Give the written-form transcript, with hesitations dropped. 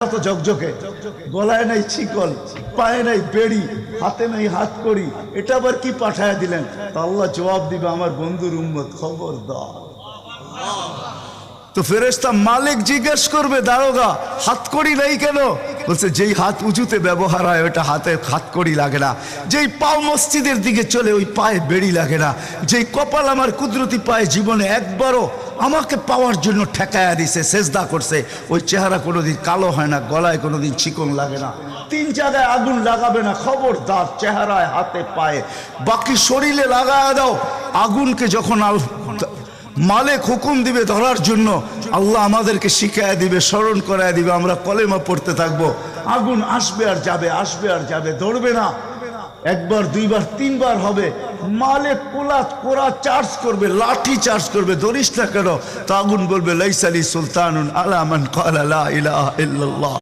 তো ঝকঝকে, গলায় নাই শিকল, পায়ে নাই বেড়ি, হাতে নাই হাত করি, এটা আবার কি পাঠায় দিলেন? তা আল্লাহ জবাব দিবে, আমার বন্ধুর উম্মত খবরদার। তো ফেরেশতা মালিক জিজ্ঞেস করবে, দারোগা হাত কড়ি নাই কেন? বলছে যেই হাত উঁচুতে ব্যবহার হয় ওটা হাতে হাত কড়ি লাগে না, যেই পাও মসজিদের দিকে চলে ওই পায়ে বেড়ি লাগে না, যেই কপাল আমার কুদরতি পায়ে জীবনে একবারও আমাকে পাওয়ার জন্য ঠেকায়া দিছে, সেজদা করছে, ওই চেহারা কোনোদিন কালো হয় না, গলায় কোনোদিন চিকন লাগে না, 3 জায়গায় আগুন লাগাবে না, খবরদার। চেহারায়, হাতে, পায়ে, বাকি শরীরে লাগায়া দাও। আগুনকে যখন মালিক হুকুম দিবে ধরার জন্য, আল্লাহ আমাদেরকে শিখায় দিবে, স্মরণ করায় দিবে, আমরা কলেমা পড়তে থাকবো। আগুন আসবে আর যাবে, আসবে আর যাবে, ধরবে না। একবার, দুইবার, 3বার হবে। মালিক কোরা চার্জ করবে, লাঠি চার্জ করবে, ধরিস না কেন? তো আগুন বলবে লাইসা লি সুলতানুন আলা মান ক্বালা লা ইলাহা ইল্লাল্লাহ।